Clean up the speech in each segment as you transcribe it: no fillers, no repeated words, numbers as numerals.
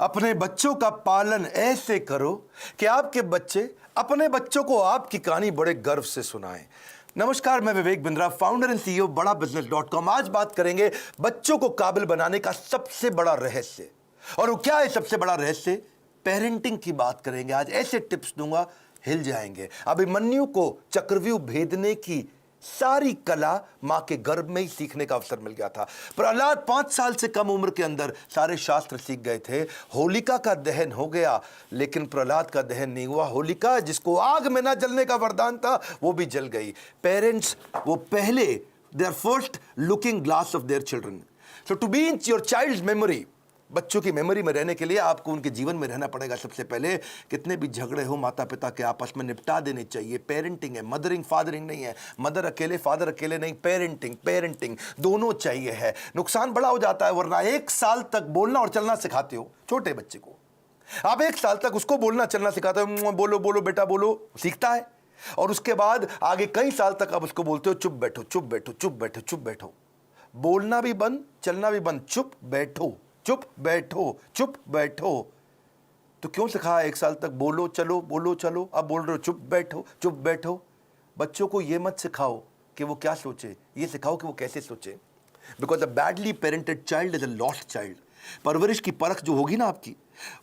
अपने बच्चों का पालन ऐसे करो कि आपके बच्चे अपने बच्चों को आपकी कहानी बड़े गर्व से सुनाएं। नमस्कार, मैं Vivek Bindra, founder and CEO बड़ा बिजनेस.com। आज बात करेंगे बच्चों को काबिल बनाने का सबसे बड़ा रहस्य। और वो क्या है सबसे बड़ा रहस्य? पेरेंटिंग की बात करेंगे। आज ऐसे टिप्स दूंगा, हिल जाएंगे। अभिमन्यु को चक्रव्यूह भेदने की सारी कला मां के गर्भ में ही सीखने का अवसर मिल गया था। प्रहलाद 5 साल से कम उम्र के अंदर सारे शास्त्र सीख गए थे। होलिका का दहन हो गया, लेकिन प्रहलाद का दहन नहीं हुआ। होलिका, जिसको आग में ना जलने का वरदान था, वो भी जल गई। पेरेंट्स, वो पहले, they are first looking glass of their children. So to be in your child memory, बच्चों की मेमोरी में रहने के लिए आपको उनके जीवन में रहना पड़ेगा। सबसे पहले, कितने भी झगड़े हो माता पिता के आपस में निपटा देने चाहिए। पेरेंटिंग है, मदरिंग फादरिंग नहीं है। मदर अकेले फादर अकेले नहीं, पेरेंटिंग दोनों चाहिए है। नुकसान बड़ा हो जाता है, वरना 1 साल तक बोलना और चलना सिखाते हो छोटे बच्चे को। आप 1 साल तक उसको बोलना चलना सिखाते हो, बोलो बोलो बेटा बोलो, सीखता है। और उसके बाद आगे कई साल तक आप उसको बोलते हो चुप बैठो चुप बैठो चुप बैठो चुप बैठो। बोलना भी बंद, चलना भी बंद, चुप बैठो चुप बैठो चुप बैठो। तो क्यों सिखाया 1 साल तक बोलो चलो, अब बोल रहे हो चुप बैठो। बच्चों को यह मत सिखाओ कि वो क्या सोचे, ये सिखाओ कि वो कैसे सोचे। Because a badly parented child is a lost child. परवरिश की परख जो होगी ना आपकी,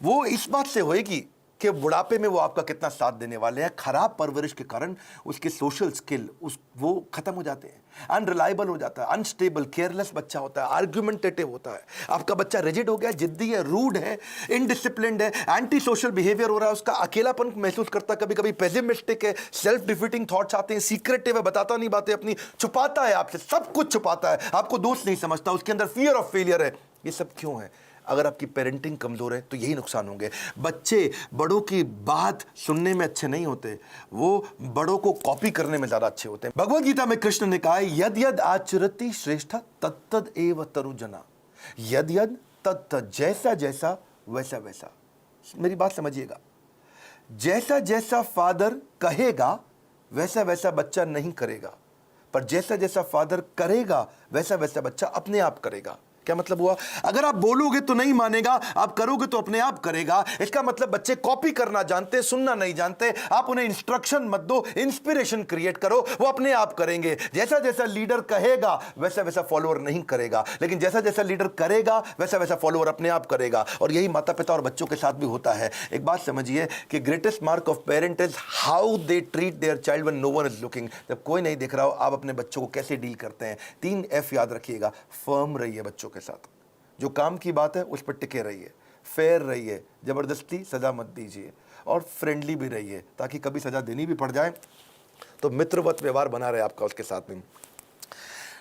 वो इस बात से होएगी कि बुढ़ापे में वो आपका कितना साथ देने वाले हैं। खराब परवरिश के कारण उसके सोशल स्किल वो खत्म हो जाते हैं, अनरिलायबल हो जाता है, अनस्टेबल, केयरलेस बच्चा होता है, आर्ग्यूमेंटेटिव होता है। आपका बच्चा रिजिड हो गया, जिद्दी है, रूड है, इनडिसिप्लिन्ड है, एंटी सोशल बिहेवियर हो रहा है, उसका अकेलापन महसूस करता है, कभी कभी पेसिमिस्टिक है, सेल्फ डिफीटिंग थॉट्स आते हैं, सीक्रेटिव है, बताता नहीं बातें अपनी, छुपाता है आपसे, सब कुछ छुपाता है, आपको दोस्त नहीं समझता, उसके अंदर फियर ऑफ फेलियर है। ये सब क्यों है? अगर आपकी पेरेंटिंग कमजोर है तो यही नुकसान होंगे। बच्चे बड़ों की बात सुनने में अच्छे नहीं होते, वो बड़ों को कॉपी करने में ज्यादा अच्छे होते हैं। भगवद गीता में कृष्ण ने कहा है, यद यद आचरति श्रेष्ठ तत्तद एव तरुजना। यद यद तत्तद, जैसा जैसा वैसा वैसा। मेरी बात समझिएगा, जैसा जैसा फादर कहेगा वैसा वैसा बच्चा नहीं करेगा, पर जैसा जैसा फादर करेगा वैसा वैसा बच्चा अपने आप करेगा। क्या मतलब हुआ? अगर आप बोलोगे तो नहीं मानेगा, आप करोगे तो अपने आप करेगा। इसका मतलब बच्चे कॉपी करना जानते, सुनना नहीं जानते। आप उन्हें इंस्ट्रक्शन मत दो, इंस्पिरेशन क्रिएट करो, वो अपने आप करेंगे। जैसा जैसा लीडर कहेगा वैसा वैसा फॉलोअर नहीं करेगा, लेकिन जैसा जैसा लीडर करेगा वैसा वैसा फॉलोअर अपने आप करेगा। और यही माता पिता और बच्चों के साथ भी होता है। एक बात समझिए कि greatest mark of parent is how they treat their child when no one is looking. जब कोई नहीं देख रहा हो, आप अपने बच्चों को कैसे डील करते हैं। 3 F याद रखिएगा। फर्म रहिए बच्चों के साथ, जो काम की बात है उस पर टिके रहिए, फेयर रहिए, जबरदस्ती सजा मत दीजिए, और फ्रेंडली भी रहिए, ताकि कभी सजा देनी भी पड़ जाए तो मित्रवत व्यवहार बना रहे आपका उसके साथ में।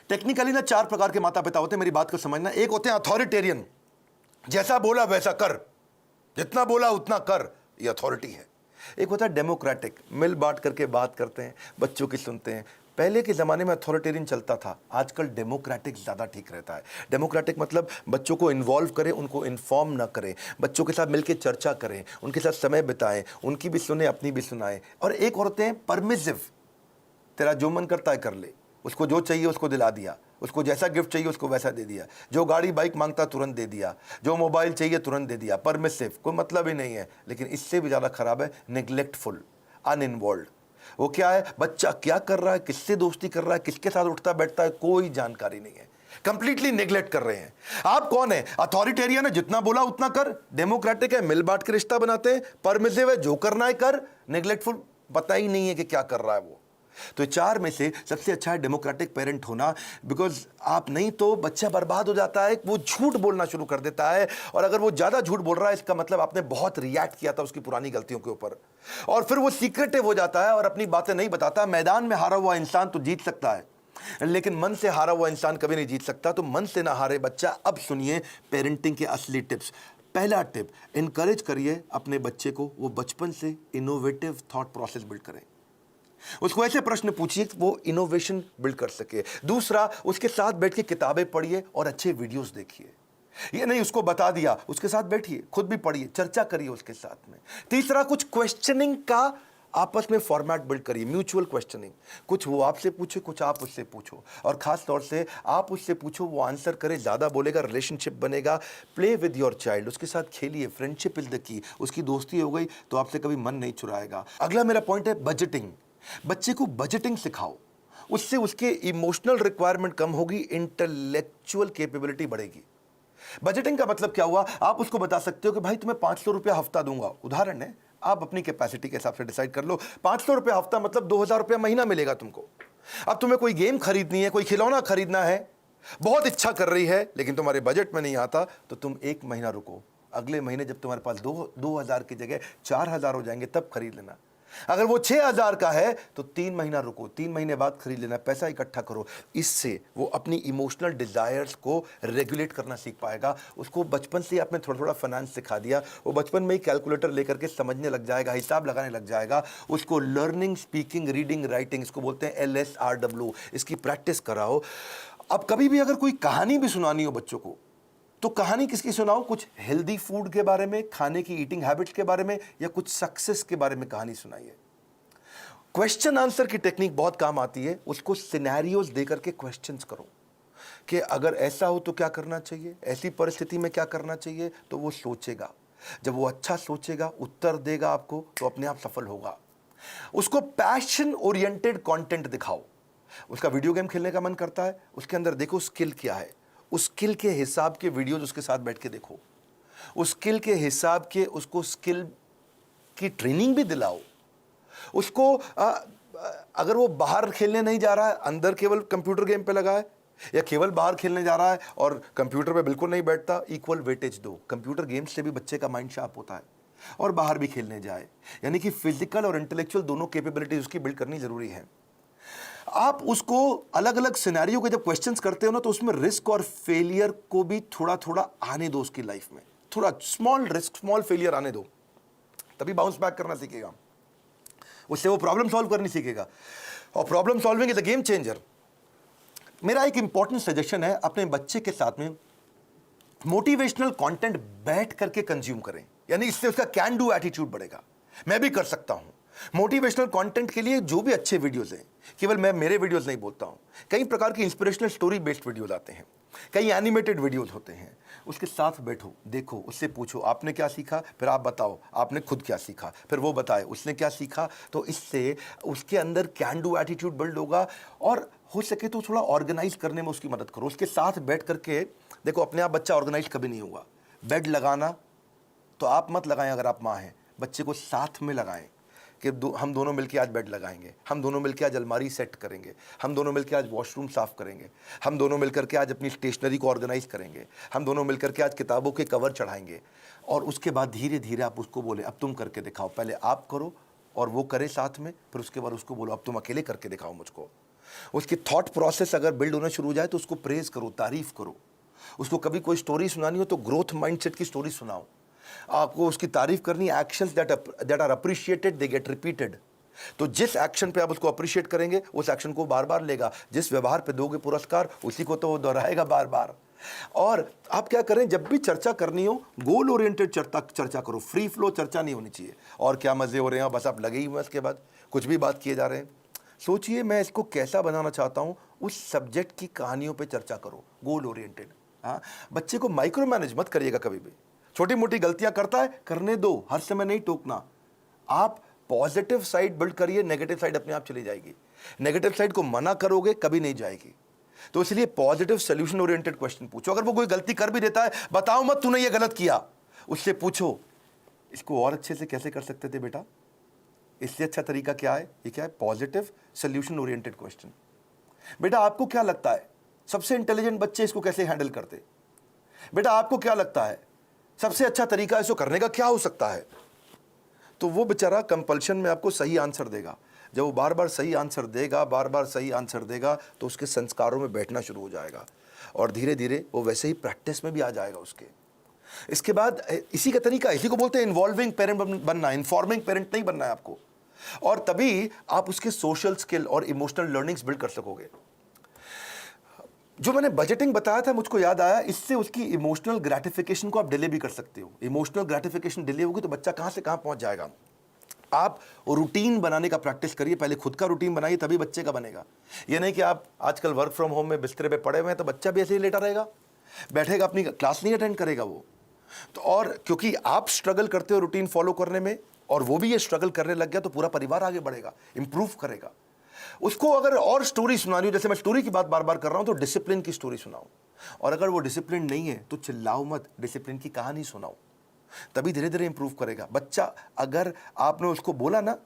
टेक्निकली ना 4 प्रकार के माता पिता होते हैं, मेरी बात को समझना। एक होते हैं अथॉरिटेरियन, जैसा बोला वैसा कर, जितना बोला उतना कर, ये अथॉरिटी है। एक होता है डेमोक्रेटिक, मिल बांट करके बात करते हैं, बच्चों की सुनते हैं। पहले के ज़माने में अथॉरिटेरियन चलता था, आजकल डेमोक्रेटिक ज़्यादा ठीक रहता है। डेमोक्रेटिक मतलब बच्चों को इन्वॉल्व करें, उनको इन्फॉर्म ना करें, बच्चों के साथ मिलकर चर्चा करें, उनके साथ समय बिताएं, उनकी भी सुने, अपनी भी सुनाएं। और एक होते हैं परमिसिव, तेरा जो मन करता है कर ले, उसको जो चाहिए उसको दिला दिया, उसको जैसा गिफ्ट चाहिए उसको वैसा दे दिया, जो गाड़ी बाइक मांगता तुरंत दे दिया, जो मोबाइल चाहिए तुरंत दे दिया। परमिसिव, कोई मतलब ही नहीं है। लेकिन इससे भी ज़्यादा खराब है नेग्लेक्टफुल, अनइन्वॉल्व। वो क्या है? बच्चा क्या कर रहा है, किससे दोस्ती कर रहा है, किसके साथ उठता बैठता है, कोई जानकारी नहीं है, कंप्लीटली नेग्लेक्ट कर रहे हैं। आप कौन है? अथॉरिटेरियन है, जितना बोला उतना कर। डेमोक्रेटिक है, मिल बांट के रिश्ता बनाते हैं। परमिसिव है, जो करना है कर। नेग्लेक्टफुल, पता ही नहीं है कि क्या कर रहा है वो। तो 4 में से सबसे अच्छा है डेमोक्रेटिक पेरेंट होना। बिकॉज आप नहीं तो बच्चा बर्बाद हो जाता है, वो झूठ बोलना शुरू कर देता है। और अगर वो ज्यादा झूठ बोल रहा है, इसका मतलब आपने बहुत रिएक्ट किया था उसकी पुरानी गलतियों के ऊपर, और फिर वो सीक्रेटिव हो जाता है और अपनी बातें नहीं बताता। मैदान में हारा हुआ इंसान तो जीत सकता है, लेकिन मन से हारा हुआ इंसान कभी नहीं जीत सकता। तो मन से ना हारे बच्चा। अब सुनिए पेरेंटिंग के असली टिप्स। पहला टिप, इनकरेज करिए अपने बच्चे को, वो बचपन से इनोवेटिव थॉट प्रोसेस बिल्ड करें। उसको ऐसे प्रश्न पूछिए कि वो इनोवेशन बिल्ड कर सके। दूसरा, उसके साथ बैठ के किताबें पढ़िए और अच्छे वीडियोस देखिए। ये नहीं उसको बता दिया, उसके साथ बैठिए, खुद भी पढ़िए, चर्चा करिए उसके साथ में। तीसरा, कुछ क्वेश्चनिंग का आपस में फॉर्मेट बिल्ड करिए, म्यूचुअल क्वेश्चनिंग, कुछ वो आपसे पूछे, कुछ आप उससे पूछो, और खास तौर से आप उससे पूछो, वो आंसर करे, ज़्यादा बोलेगा, रिलेशनशिप बनेगा। प्ले विद योर चाइल्ड, उसके साथ खेलिए, फ्रेंडशिप इज द की। उसकी दोस्ती हो गई तो आपसे कभी मन नहीं चुराएगा। अगला मेरा पॉइंट है बजटिंग। बच्चे को बजटिंग सिखाओ, उससे उसके इमोशनल रिक्वायरमेंट कम होगी, इंटेलेक्चुअल कैपेबिलिटी बढ़ेगी। बजटिंग का मतलब क्या हुआ, आप उसको बता सकते हो कि भाई तुम्हें 500 रुपया हफ्ता दूंगा, उदाहरण है, आप अपनी कैपेसिटी के हिसाब से डिसाइड कर लो। 500 रुपया हफ्ता मतलब 2000 रुपया महीना मिलेगा तुमको। अब तुम्हें कोई गेम खरीदनी है, कोई खिलौना खरीदना है, बहुत इच्छा कर रही है, लेकिन तुम्हारे बजट में नहीं आता, तो तुम एक महीना रुको, अगले महीने जब तुम्हारे पास 2000 की जगह 4000 हो जाएंगे तब खरीद लेना। अगर वो 6000 का है तो 3 महीना रुको, 3 महीने बाद खरीद लेना, पैसा इकट्ठा करो। इससे वो अपनी इमोशनल डिजायर्स को रेगुलेट करना सीख पाएगा। उसको बचपन से आपने थोड़ा थोड़ा फाइनेंस सिखा दिया, वो बचपन में ही कैलकुलेटर लेकर के समझने लग जाएगा, हिसाब लगाने लग जाएगा। उसको लर्निंग, स्पीकिंग, रीडिंग, राइटिंग, इसको बोलते हैं LSRW, इसकी प्रैक्टिस कराओ। अब कभी भी अगर कोई कहानी भी सुनानी हो बच्चों को, तो कहानी किसकी सुनाओ, कुछ हेल्दी फूड के बारे में, खाने की ईटिंग हैबिट्स के बारे में, या कुछ सक्सेस के बारे में कहानी सुनाइए। क्वेश्चन आंसर की टेक्निक बहुत काम आती है। उसको सिनेरियोज देकर के क्वेश्चंस करो कि अगर ऐसा हो तो क्या करना चाहिए, ऐसी परिस्थिति में क्या करना चाहिए, तो वो सोचेगा। जब वो अच्छा सोचेगा, उत्तर देगा आपको, तो अपने आप सफल होगा। उसको पैशन ओरिएंटेड कंटेंट दिखाओ। उसका वीडियो गेम खेलने का मन करता है, उसके अंदर देखो स्किल क्या है, उस स्किल के हिसाब के वीडियोज उसके साथ बैठ के देखो, उस स्किल के हिसाब के उसको स्किल की ट्रेनिंग भी दिलाओ। उसको अगर वो बाहर खेलने नहीं जा रहा है, अंदर केवल कंप्यूटर गेम पे लगा है, या केवल बाहर खेलने जा रहा है और कंप्यूटर पे बिल्कुल नहीं बैठता, इक्वल वेटेज दो। कंप्यूटर गेम्स से भी बच्चे का माइंड शार्प होता है, और बाहर भी खेलने जाए। यानी कि फिजिकल और इंटेलेक्चुअल दोनों कैपेबिलिटीज उसकी बिल्ड करनी जरूरी है। आप उसको अलग अलग सिनेरियो के जब क्वेश्चंस करते हो ना, तो उसमें रिस्क और फेलियर को भी थोड़ा थोड़ा आने दो उसकी लाइफ में। थोड़ा स्मॉल रिस्क, स्मॉल फेलियर आने दो, तभी बाउंस बैक करना सीखेगा। उससे वो प्रॉब्लम सॉल्व करनी सीखेगा, और problem solving is a game changer. मेरा एक इंपॉर्टेंट सजेशन है, अपने बच्चे के साथ में मोटिवेशनल कंटेंट बैठ करके कंज्यूम करें, यानी इससे उसका कैन डू एटीट्यूड बढ़ेगा। मैं भी कर सकता हूं। मोटिवेशनल कंटेंट के लिए जो भी अच्छे वीडियोस हैं, केवल मैं मेरे वीडियोस नहीं बोलता हूं, कई प्रकार की इंस्पिरेशनल स्टोरी बेस्ड वीडियोस आते हैं, कई एनिमेटेड वीडियोस होते हैं। उसके साथ बैठो, देखो, उससे पूछो आपने क्या सीखा, फिर आप बताओ आपने खुद क्या सीखा, फिर वो बताए उसने क्या सीखा। तो इससे उसके अंदर कैन डू एटीट्यूड बिल्ड होगा, और हो सके तो थोड़ा ऑर्गेनाइज करने में उसकी मदद करो। उसके साथ बैठ करके देखो, अपने आप बच्चा ऑर्गेनाइज कभी नहीं होगा। बेड लगाना तो आप मत लगाएं, अगर आप माँ हैं, बच्चे को साथ में लगाएं कि हम दोनों मिलकर आज बेड लगाएंगे, हम दोनों मिलकर आज अलमारी सेट करेंगे, हम दोनों मिलकर आज वॉशरूम साफ करेंगे, हम दोनों मिलकर के आज अपनी स्टेशनरी को ऑर्गेनाइज करेंगे, हम दोनों मिलकर के आज किताबों के कवर चढ़ाएंगे। और उसके बाद धीरे धीरे आप उसको बोले अब तुम करके दिखाओ, पहले आप करो और वो करे साथ में, फिर उसके बाद उसको बोलो अब तुम अकेले करके दिखाओ मुझको। उसकी थॉट प्रोसेस अगर बिल्ड होना शुरू हो जाए तो उसको प्रेज करो, तारीफ करो। उसको कभी कोई स्टोरी सुनानी हो तो ग्रोथ माइंडसेट की स्टोरी सुनाओ। आपको उसकी तारीफ करनी, actions that are appreciated they get repeated. तो जिस एक्शन पे आप उसको अप्रिशिएट करेंगे, उस एक्शन को बार बार लेगा। जिस व्यवहार पे दोगे पुरस्कार, उसी को तो वो दोहराएगा बार बार। और आप क्या करें, जब भी चर्चा करनी हो, गोल ओरिएंटेड चर्चा करो, फ्री फ्लो चर्चा नहीं होनी चाहिए। और क्या मजे हो रहे हैं, बस आप लगे ही हुए, इसके बाद कुछ भी बात किए जा रहे हैं। सोचिए मैं इसको कैसा बनाना चाहता हूं, उस सब्जेक्ट की कहानियों पे चर्चा करो, गोल ओरिएंटेड। हाँ, बच्चे को माइक्रो मैनेज मत करिएगा कभी भी। छोटी मोटी गलतियां करता है, करने दो, हर समय नहीं टोकना। आप पॉजिटिव साइड बिल्ड करिए, नेगेटिव साइड अपने आप चली जाएगी। नेगेटिव साइड को मना करोगे कभी नहीं जाएगी। तो इसलिए पॉजिटिव सोल्यूशन ओरिएंटेड क्वेश्चन पूछो। अगर वो कोई गलती कर भी देता है, बताओ मत तूने ये गलत किया, उससे पूछो इसको और अच्छे से कैसे कर सकते थे बेटा, इससे अच्छा तरीका क्या है। ये क्या है, पॉजिटिव सोल्यूशन ओरिएंटेड क्वेश्चन। बेटा आपको क्या लगता है सबसे इंटेलिजेंट बच्चे इसको कैसे हैंडल करते, बेटा आपको क्या लगता है सबसे अच्छा तरीका इसको करने का क्या हो सकता है। तो वो बेचारा कंपल्शन में आपको सही आंसर देगा। जब वो बार बार सही आंसर देगा, बार बार सही आंसर देगा, तो उसके संस्कारों में बैठना शुरू हो जाएगा, और धीरे धीरे वो वैसे ही प्रैक्टिस में भी आ जाएगा उसके। इसके बाद इसी का तरीका, इसी को बोलते हैं इन्वॉल्विंग पेरेंट बनना, इन्फॉर्मिंग पेरेंट नहीं बनना है आपको। और तभी आप उसके सोशल स्किल और इमोशनल लर्निंग्स बिल्ड कर सकोगे। जो मैंने बजटिंग बताया था, मुझको याद आया, इससे उसकी इमोशनल ग्रेटिफिकेशन को आप डिले भी कर सकते हो। इमोशनल ग्रेटिफिकेशन डिले होगी तो बच्चा कहां से कहां पहुंच जाएगा। आप रूटीन बनाने का प्रैक्टिस करिए, पहले खुद का रूटीन बनाइए, तभी बच्चे का बनेगा। ये नहीं कि आप आजकल वर्क फ्रॉम होम में बिस्तरे पे पड़े हुए हैं तो बच्चा भी ऐसे ही लेटा रहेगा, बैठेगा, अपनी क्लास नहीं अटेंड करेगा वो। तो और क्योंकि आप स्ट्रगल करते हो रूटीन फॉलो करने में और वो भी ये स्ट्रगल करने लग गया, तो पूरा परिवार आगे बढ़ेगा, इंप्रूव करेगा। उसको अगर और स्टोरी सुनानी हो, जैसे मैं स्टोरी की बात बार बार कर रहा हूं, तो डिसिप्लिन की स्टोरी सुनाओ। और अगर वो डिसिप्लिन नहीं है तो चिल्लाओ मत, डिसिप्लिन की कहानी सुनाओ, तभी धीरे धीरे इंप्रूव करेगा बच्चा। अगर आपने उसको बोला ना,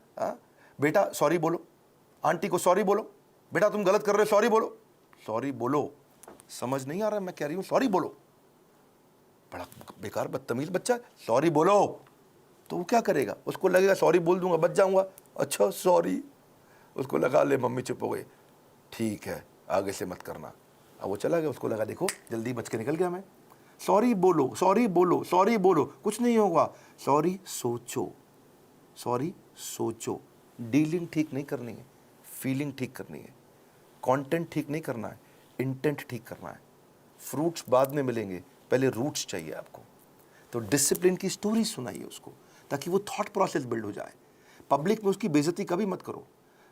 बेटा सॉरी बोलो, आंटी को सॉरी बोलो, बेटा तुम गलत कर रहे हो सॉरी बोलो, सॉरी बोलो, समझ नहीं आ रहा मैं कह रही हूं सॉरी बोलो, बड़ा बेकार बदतमीज बच्चा, सॉरी बोलो। तो वो क्या करेगा, उसको लगेगा सॉरी बोल दूंगा बच जाऊंगा, अच्छा सॉरी, उसको लगा ले मम्मी चुप हो गई, ठीक है आगे से मत करना। अब वो चला गया, उसको लगा देखो जल्दी बच के निकल गया मैं, सॉरी बोलो सॉरी बोलो सॉरी बोलो, कुछ नहीं होगा, सॉरी सोचो, सॉरी सोचो। डीलिंग ठीक नहीं करनी है, फीलिंग ठीक करनी है, कंटेंट ठीक नहीं करना है, इंटेंट ठीक करना है। फ्रूट्स बाद में मिलेंगे, पहले रूट्स चाहिए आपको। तो डिसिप्लिन की स्टोरी सुनाइए उसको, ताकि वो थॉट प्रोसेस बिल्ड हो जाए। पब्लिक में उसकी बेइज्जती कभी मत करो,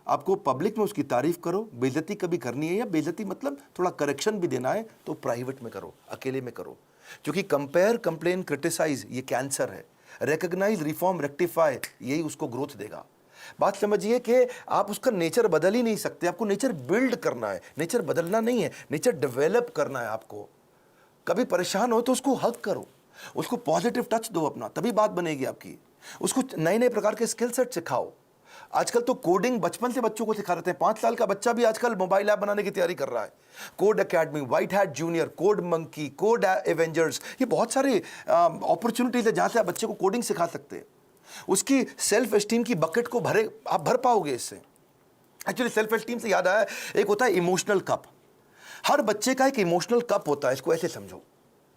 आपको पब्लिक में उसकी तारीफ करो, बेइज्जती कभी करनी है, या बेइज्जती मतलब थोड़ा करेक्शन भी देना है तो प्राइवेट में करो, अकेले में करो। क्योंकि कंपेयर, कंप्लेन, क्रिटिसाइज ये कैंसर है, रिकॉग्नाइज, रिफॉर्म, रेक्टिफाई यही उसको ग्रोथ देगा। बात समझिए कि आप उसका नेचर बदल ही नहीं सकते, आपको नेचर बिल्ड करना है, नेचर बदलना नहीं है, नेचर डेवलप करना है आपको। कभी परेशान हो तो उसको हक करो, उसको पॉजिटिव टच दो अपना, तभी बात बनेगी आपकी। उसको नए नए प्रकार के स्किल सेट सिखाओ। आजकल तो कोडिंग बचपन से बच्चों को सिखा रहे हैं, 5 साल का बच्चा भी आजकल मोबाइल ऐप बनाने की तैयारी कर रहा है। Code academy, white hat junior, code monkey, code Avengers, ये बहुत सारे अपॉर्चुनिटीज है जहां से आप बच्चे को कोडिंग सिखा सकते हैं। उसकी सेल्फ एस्टीम की बकेट को आप भर पाओगे इससे। एक्चुअली सेल्फ एस्टीम से याद आया, एक होता है इमोशनल कप। हर बच्चे का एक इमोशनल कप होता है, इसको ऐसे समझो।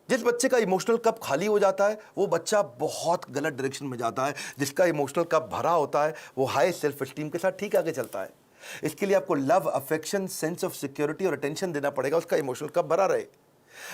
जिस बच्चे का इमोशनल कप खाली हो जाता है वो बच्चा बहुत गलत डायरेक्शन में जाता है, जिसका इमोशनल कप भरा होता है वो हाई सेल्फ एस्टीम के साथ ठीक आगे चलता है। इसके लिए आपको love, affection, sense of security और अटेंशन देना पड़ेगा, उसका इमोशनल कप भरा रहे।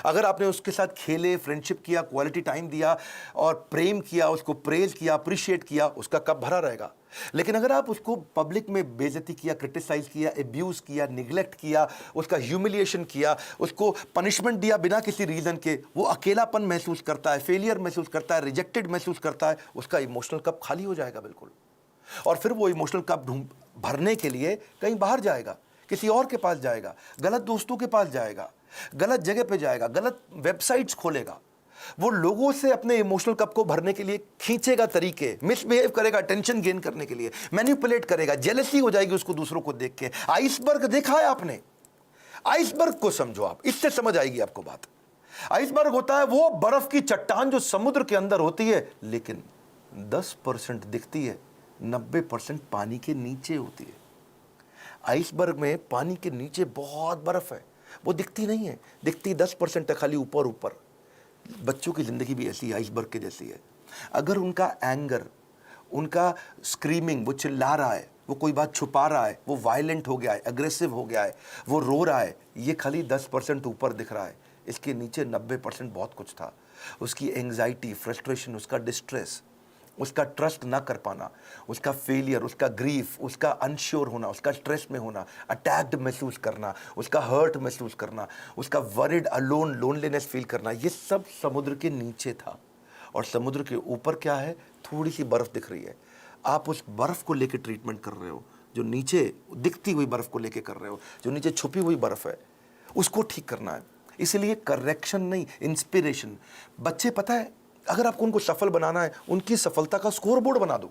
अगर आपने उसके साथ खेले, फ्रेंडशिप किया, क्वालिटी टाइम दिया और प्रेम किया, उसको प्रेज किया, अप्रिशिएट किया, उसका कप भरा रहेगा। लेकिन अगर आप उसको पब्लिक में बेइज्जती किया, क्रिटिसाइज किया, एब्यूज किया, निगलेक्ट किया, उसका ह्यूमिलिएशन किया, उसको पनिशमेंट दिया बिना किसी रीजन के, वो अकेलापन महसूस करता है, फेलियर महसूस करता है, रिजेक्टेड महसूस करता है, उसका इमोशनल कप खाली हो जाएगा बिल्कुल। और फिर वो इमोशनल कप भरने के लिए कहीं बाहर जाएगा, किसी और के पास जाएगा, गलत दोस्तों के पास जाएगा, गलत जगह पे जाएगा, गलत वेबसाइट्स खोलेगा, वो लोगों से अपने इमोशनल कप को भरने के लिए खींचेगा तरीके, मिसबिहेव करेगा अटेंशन गेन करने के लिए, मैनिपुलेट करेगा, जेलसी हो जाएगी उसको दूसरों को देख के। आइसबर्ग देखा है आपने? आइसबर्ग को समझो आप, इससे समझ आएगी आपको बात। आइसबर्ग होता है वो बर्फ की चट्टान जो समुद्र के अंदर होती है, लेकिन 10% दिखती है, 90% पानी के नीचे होती है। आइसबर्ग में पानी के नीचे बहुत बर्फ है, वो दिखती नहीं है, दिखती 10% है, खाली ऊपर ऊपर। बच्चों की ज़िंदगी भी ऐसी आइसबर्ग के जैसी है। अगर उनका एंगर, उनका स्क्रीमिंग, वो चिल्ला रहा है, वो कोई बात छुपा रहा है, वो वायलेंट हो गया है, अग्रेसिव हो गया है, वो रो रहा है, ये खाली 10% ऊपर दिख रहा है, इसके नीचे 90% बहुत कुछ था। उसकी एंग्जाइटी, फ्रस्ट्रेशन, उसका डिस्ट्रेस, उसका ट्रस्ट ना कर पाना, उसका फेलियर, उसका ग्रीफ, उसका अनश्योर होना, उसका स्ट्रेस में होना, अटैक्ड महसूस करना, उसका हर्ट महसूस करना, उसका वरिड, अलोन, लोनलीनेस फील करना, ये सब समुद्र के नीचे था। और समुद्र के ऊपर क्या है? थोड़ी सी बर्फ दिख रही है। आप उस बर्फ को लेकर ट्रीटमेंट कर रहे हो, जो नीचे दिखती हुई बर्फ को लेकर कर रहे हो, जो नीचे छुपी हुई बर्फ है, उसको ठीक करना है। इसलिए करेक्शन नहीं, इंस्पिरेशन। बच्चे, पता है, अगर आपको उनको सफल बनाना है, उनकी सफलता का स्कोर बोर्ड बना दो,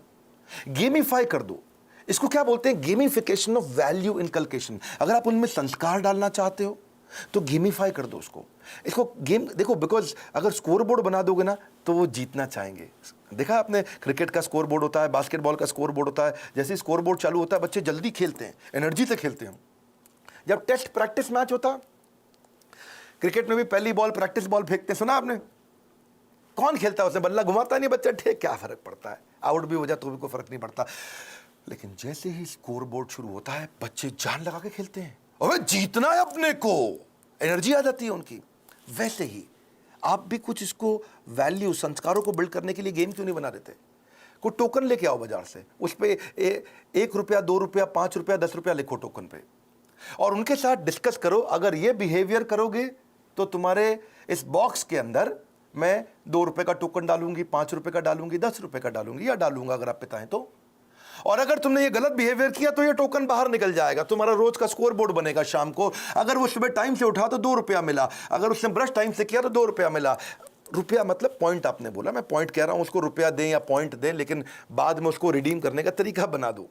गेमिफाई कर दो। इसको क्या बोलते हैं? Gamification of value inculcation. अगर आप उनमें संस्कार डालना चाहते हो तो गेमिफाई कर दो इसको गेम देखो, बिकॉज अगर स्कोर बोर्ड बना दोगे ना तो वो जीतना चाहेंगे। देखा आपने, क्रिकेट का स्कोर बोर्ड होता है, बास्केटबॉल का स्कोर बोर्ड होता है। जैसे स्कोर बोर्ड चालू होता है, बच्चे जल्दी खेलते हैं, एनर्जी से खेलते हैं। जब टेस्ट प्रैक्टिस मैच होता, क्रिकेट में भी पहली बॉल प्रैक्टिस बॉल फेंकते, सुना आपने? कौन खेलता है? उसने बल्ला घुमाता नहीं बच्चा, ठीक, क्या फर्क पड़ता है, आउट भी हो जाए तो भी कोई फर्क नहीं पड़ता। लेकिन जैसे ही स्कोर बोर्ड शुरू होता है, बच्चे जान लगा के खेलते हैं, अबे जीतना है अपने को, एनर्जी आ जाती है उनकी। वैसे ही आप भी कुछ इसको वैल्यू, संस्कारों को बिल्ड करने के लिए गेम क्यों नहीं बना देते? कोई टोकन लेके आओ बाजार से, उस पर 1 रुपया, 2 रुपया, 5 रुपया, 10 रुपया लिखो टोकन पे, और उनके साथ डिस्कस करो। अगर ये बिहेवियर करोगे तो तुम्हारे इस बॉक्स के अंदर मैं 2 रुपए का टोकन डालूंगी, 5 रुपए का डालूंगी, 10 रुपए का डालूंगी या डालूंगा अगर आप पिता हैं तो। और अगर तुमने ये गलत बिहेवियर किया तो ये टोकन बाहर निकल जाएगा, तुम्हारा रोज का स्कोर बोर्ड बनेगा शाम को। अगर वो सुबह टाइम से उठा तो 2 रुपया मिला, अगर उसने ब्रश टाइम से किया तो 2 रुपया मिला। रुपया मतलब पॉइंट, आपने बोला, मैं पॉइंट कह रहा हूं, उसको रुपया दें या पॉइंट दें, लेकिन बाद में उसको रिडीम करने का तरीका बना दो,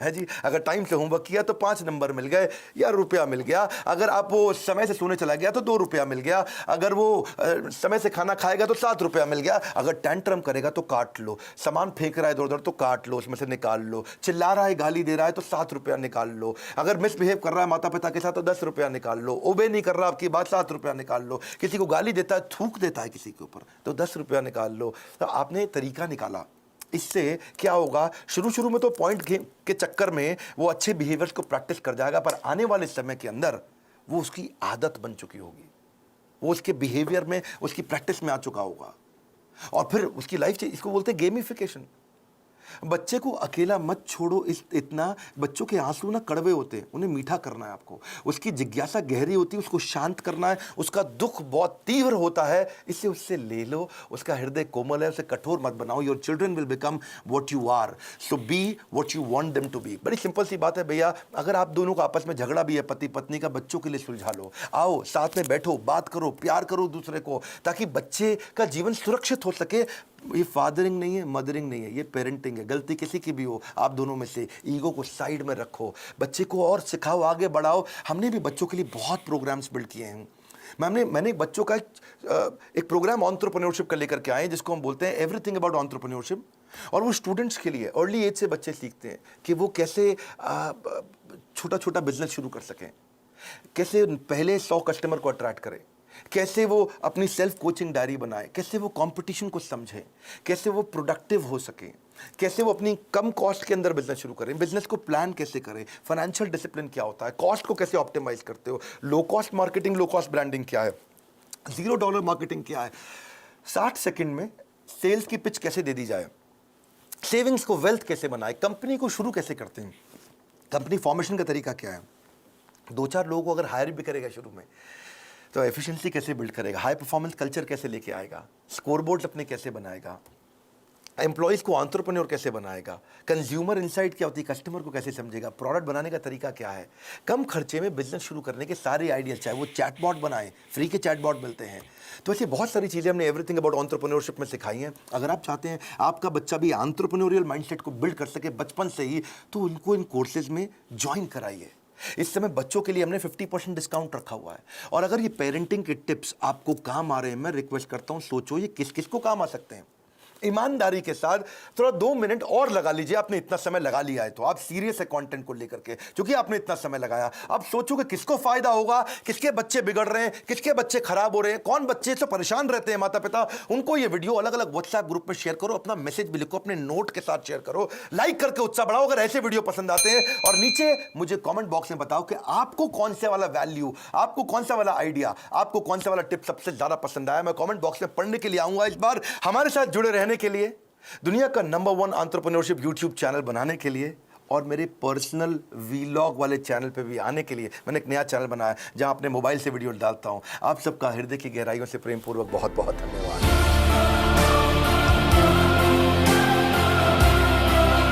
है जी। अगर टाइम से होमवर्क किया तो 5 नंबर मिल गए या रुपया मिल गया। अगर आप वो समय से सोने चला गया तो 2 रुपया मिल गया। अगर वो समय से खाना खाएगा तो 7 रुपया मिल गया। अगर टेंट्रम करेगा तो काट लो, सामान फेंक रहा है इधर उधर तो काट लो, उसमें से निकाल लो, चिल्ला रहा है, गाली दे रहा है तो 7 रुपया निकाल लो। अगर मिसबिहेव कर रहा है माता पिता के साथ तो 10 रुपया निकाल लो। ओबे नहीं कर रहा आपकी बात, 7 रुपया निकाल लो। किसी को गाली देता है, थूक देता है किसी के ऊपर तो 10 रुपया निकाल लो। तो आपने तरीका निकाला। इससे क्या होगा, शुरू शुरू में तो पॉइंट के चक्कर में वो अच्छे बिहेवियर्स को प्रैक्टिस कर जाएगा, पर आने वाले समय के अंदर वो उसकी आदत बन चुकी होगी, वो उसके बिहेवियर में, उसकी प्रैक्टिस में आ चुका होगा, और फिर उसकी लाइफ चेंज। इसको बोलते हैं गेमिफिकेशन। बच्चे को अकेला मत छोड़ो इतना। बच्चों के आंसू ना कड़वे होते हैं, उन्हें मीठा करना है आपको। उसकी जिज्ञासा गहरी होती है, उसको शांत करना है। उसका दुख बहुत तीव्र होता है, इससे उससे ले लो। उसका हृदय कोमल है, उसे कठोर मत बनाओ। Your children will become what you are, so be what you want them to be. बड़ी सिंपल सी बात है भैया। अगर आप दोनों का आपस में झगड़ा भी है पति पत्नी का, बच्चों के लिए सुलझा लो। आओ साथ में बैठो, बात करो, प्यार करो दूसरे को, ताकि बच्चे का जीवन सुरक्षित हो सके। ये फादरिंग नहीं है, मदरिंग नहीं है, ये पेरेंटिंग है। गलती किसी की भी हो, आप दोनों में से ईगो को साइड में रखो, बच्चे को और सिखाओ, आगे बढ़ाओ। हमने भी बच्चों के लिए बहुत प्रोग्राम्स बिल्ड किए हैं। मैंने बच्चों का एक प्रोग्राम एंटरप्रेन्योरशिप का लेकर के आए, जिसको हम बोलते हैं एवरीथिंग अबाउट एंटरप्रेन्योरशिप। और वो स्टूडेंट्स के लिए, अर्ली एज से बच्चे सीखते हैं कि वो कैसे छोटा छोटा बिजनेस शुरू कर सकें, कैसे पहले 100 कस्टमर को अट्रैक्ट करें, कैसे वो अपनी सेल्फ कोचिंग डायरी बनाए, कैसे वो कंपटीशन को समझें, कैसे वो प्रोडक्टिव हो सके, कैसे वो अपनी कम कॉस्ट के अंदर बिजनेस शुरू करें, बिजनेस को प्लान कैसे करें, फाइनेंशियल डिसिप्लिन क्या होता है, कॉस्ट को कैसे ऑप्टिमाइज करते हो, low cost marketing, low cost branding क्या है, $0 मार्केटिंग क्या है, 60 सेकंड में सेल्स की पिच कैसे दे दी जाए, सेविंग्स को वेल्थ कैसे बनाए, कंपनी को शुरू कैसे करते हैं, कंपनी फॉर्मेशन का तरीका क्या है, 2-4 लोगों को अगर हायर भी करेगा शुरू में तो एफिशिएंसी कैसे बिल्ड करेगा, हाई परफॉर्मेंस कल्चर कैसे लेके आएगा, स्कोरबोर्ड अपने कैसे बनाएगा, एम्प्लॉइज़ को एंटरप्रेन्योर कैसे बनाएगा, कंज्यूमर इनसाइट क्या होती है, कस्टमर को कैसे समझेगा, प्रोडक्ट बनाने का तरीका क्या है, कम खर्चे में बिजनेस शुरू करने के सारे आइडियाज, चाहे वो चैटबॉट बनाएं, फ्री के चैटबॉट मिलते हैं। तो ऐसी बहुत सारी चीज़ें हमने एवरीथिंग अबाउट एंटरप्रेन्योरशिप में सिखाई हैं। अगर आप चाहते हैं आपका बच्चा भी एंटरप्रेन्योरियल माइंडसेट को बिल्ड कर सके बचपन से ही, तो उनको इन कोर्सेज में ज्वाइन कराइए। इस समय बच्चों के लिए हमने 50% डिस्काउंट रखा हुआ है। और अगर ये पेरेंटिंग के टिप्स आपको काम आ रहे हैं, मैं रिक्वेस्ट करता हूं सोचो ये किस किस को काम आ सकते हैं। ईमानदारी के साथ थोड़ा 2 मिनट और लगा लीजिए। आपने इतना समय लगा लिया है तो आप सीरियस है कंटेंट को लेकर के, क्योंकि आपने इतना समय लगाया। अब सोचो कि किसको फायदा होगा, किसके बच्चे बिगड़ रहे हैं, किसके बच्चे खराब हो रहे हैं, कौन बच्चे से परेशान रहते हैं माता पिता, उनको ये वीडियो अलग अलग व्हाट्सएप ग्रुप में शेयर करो, अपना मैसेज भी लिखो, अपने नोट के साथ शेयर करो, लाइक करके उत्साह बढ़ाओ अगर ऐसे वीडियो पसंद आते हैं। और नीचे मुझे कॉमेंट बॉक्स में बताओ कि आपको कौन सा वाला वैल्यू, आपको कौन सा वाला आइडिया, आपको कौन सा वाला टिप सबसे ज्यादा पसंद आया। मैं कॉमेंट बॉक्स में पढ़ने के लिए आऊंगा। इस बार हमारे साथ जुड़े रहने के लिए, दुनिया का नंबर 1 एंटरप्रेन्योरशिप यूट्यूब चैनल बनाने के लिए और मेरे पर्सनल वीलॉग वाले चैनल पे भी आने के लिए मैंने एक नया चैनल बनाया जहां अपने मोबाइल से वीडियो डालता हूं। आप सबका हृदय की गहराइयों से प्रेम पूर्वक बहुत बहुत धन्यवाद।